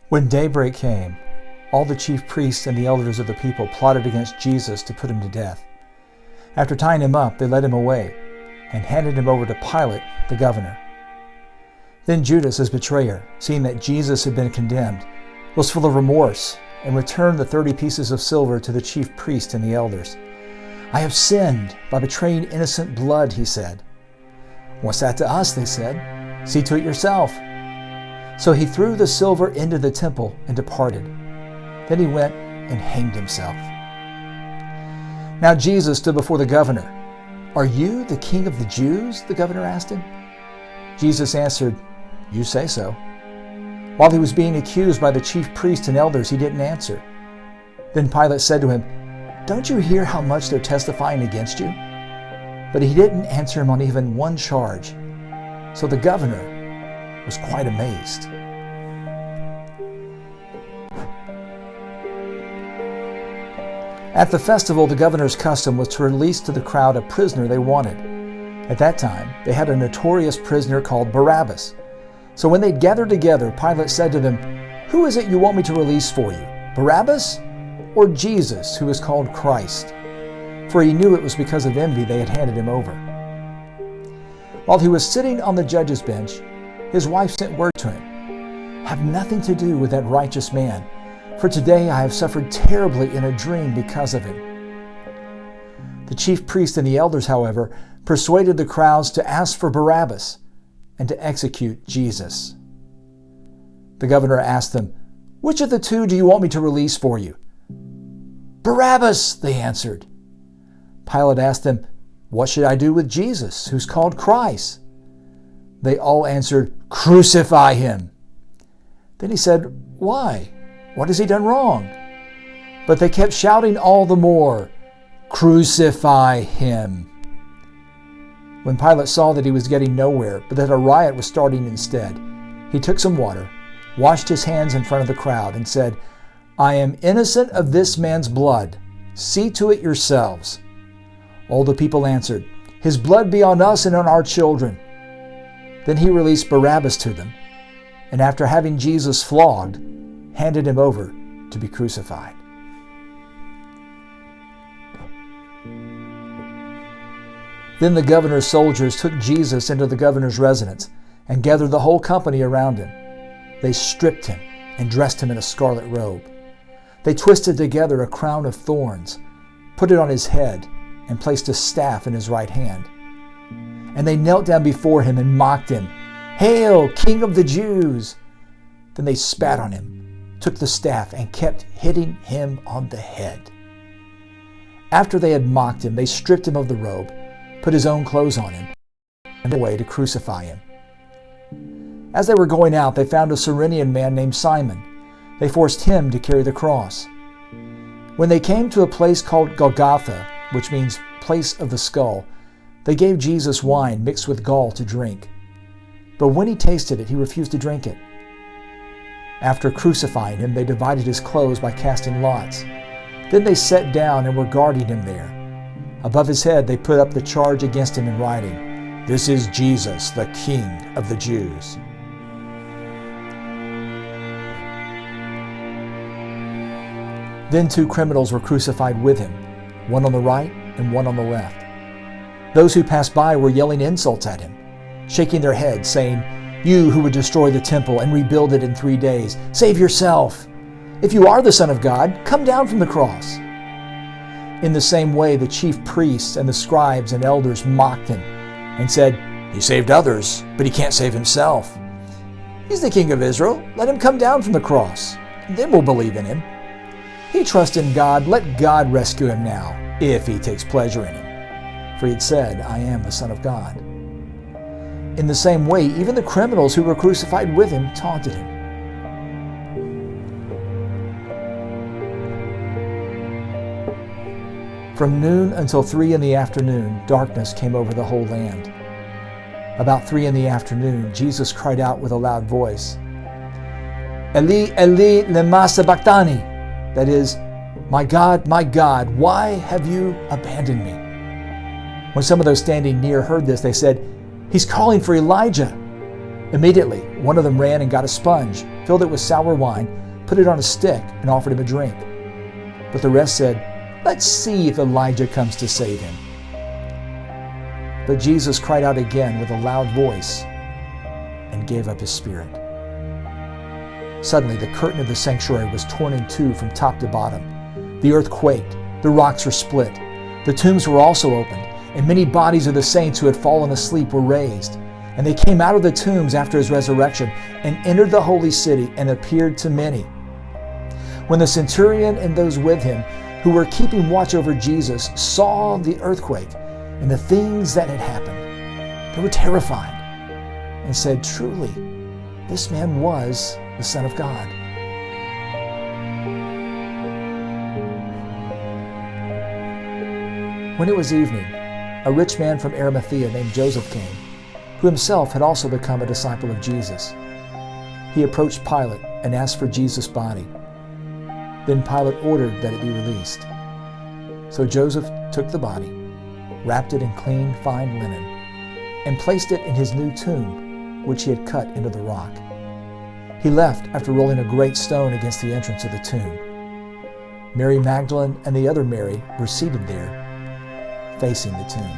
When daybreak came, all the chief priests and the elders of the people plotted against Jesus to put him to death. After tying him up, they led him away and handed him over to Pilate, the governor. Then Judas, his betrayer, seeing that Jesus had been condemned, was full of remorse and returned the 30 pieces of silver to the chief priests and the elders. "I have sinned by betraying innocent blood," he said. "What's that to us?" they said. "See to it yourself." So he threw the silver into the temple and departed. Then he went and hanged himself. Now Jesus stood before the governor. "Are you the king of the Jews?" the governor asked him. Jesus answered, "You say so." While he was being accused by the chief priests and elders, he didn't answer. Then Pilate said to him, "Don't you hear how much they're testifying against you?" But he didn't answer him on even one charge. So the governor was quite amazed. At the festival, the governor's custom was to release to the crowd a prisoner they wanted. At that time, they had a notorious prisoner called Barabbas. So when they'd gathered together, Pilate said to them, "Who is it you want me to release for you, Barabbas or Jesus, who is called Christ?" For he knew it was because of envy they had handed him over. While he was sitting on the judge's bench, his wife sent word to him, "Have nothing to do with that righteous man, for today I have suffered terribly in a dream because of him." The chief priests and the elders, however, persuaded the crowds to ask for Barabbas and to execute Jesus. The governor asked them, "Which of the two do you want me to release for you?" "Barabbas," they answered. Pilate asked them, "What should I do with Jesus, who's called Christ?" They all answered, "Crucify him." Then he said, "Why? What has he done wrong?" But they kept shouting all the more, "Crucify him." When Pilate saw that he was getting nowhere, but that a riot was starting instead, he took some water, washed his hands in front of the crowd, and said, "I am innocent of this man's blood. See to it yourselves." All the people answered, "His blood be on us and on our children." Then he released Barabbas to them, and after having Jesus flogged, handed him over to be crucified. Then the governor's soldiers took Jesus into the governor's residence and gathered the whole company around him. They stripped him and dressed him in a scarlet robe. They twisted together a crown of thorns, put it on his head, and placed a staff in his right hand. And they knelt down before him and mocked him, "Hail, King of the Jews!" Then they spat on him, took the staff, and kept hitting him on the head. After they had mocked him, they stripped him of the robe, put his own clothes on him, and went away to crucify him. As they were going out, they found a Cyrenian man named Simon. They forced him to carry the cross. When they came to a place called Golgotha, which means place of the skull, they gave Jesus wine mixed with gall to drink. But when he tasted it, he refused to drink it. After crucifying him, they divided his clothes by casting lots. Then they sat down and were guarding him there. Above his head, they put up the charge against him in writing, "This is Jesus, the King of the Jews." Then 2 criminals were crucified with him, one on the right and one on the left. Those who passed by were yelling insults at him, shaking their heads, saying, "You who would destroy the temple and rebuild it in 3 days, save yourself. If you are the Son of God, come down from the cross." In the same way, the chief priests and the scribes and elders mocked him and said, "He saved others, but he can't save himself. He's the King of Israel. Let him come down from the cross. Then we'll believe in him. He trusts in God. Let God rescue him now, if he takes pleasure in him." For he had said, "I am the Son of God." In the same way, even the criminals who were crucified with him taunted him. From noon until 3 in the afternoon, darkness came over the whole land. About 3 in the afternoon, Jesus cried out with a loud voice, "Eli, Eli, lema sabachthani?" That is, my God, why have you abandoned me?" When some of those standing near heard this, they said, "He's calling for Elijah." Immediately, one of them ran and got a sponge, filled it with sour wine, put it on a stick, and offered him a drink. But the rest said, "Let's see if Elijah comes to save him." But Jesus cried out again with a loud voice and gave up his spirit. Suddenly, the curtain of the sanctuary was torn in two from top to bottom. The earth quaked, the rocks were split, the tombs were also opened, and many bodies of the saints who had fallen asleep were raised. And they came out of the tombs after his resurrection and entered the holy city and appeared to many. When the centurion and those with him who were keeping watch over Jesus saw the earthquake and the things that had happened, they were terrified and said, "Truly, this man was the Son of God." When it was evening, a rich man from Arimathea named Joseph came, who himself had also become a disciple of Jesus. He approached Pilate and asked for Jesus' body. Then Pilate ordered that it be released. So Joseph took the body, wrapped it in clean, fine linen, and placed it in his new tomb, which he had cut into the rock. He left after rolling a great stone against the entrance of the tomb. Mary Magdalene and the other Mary were seated there, facing the tomb.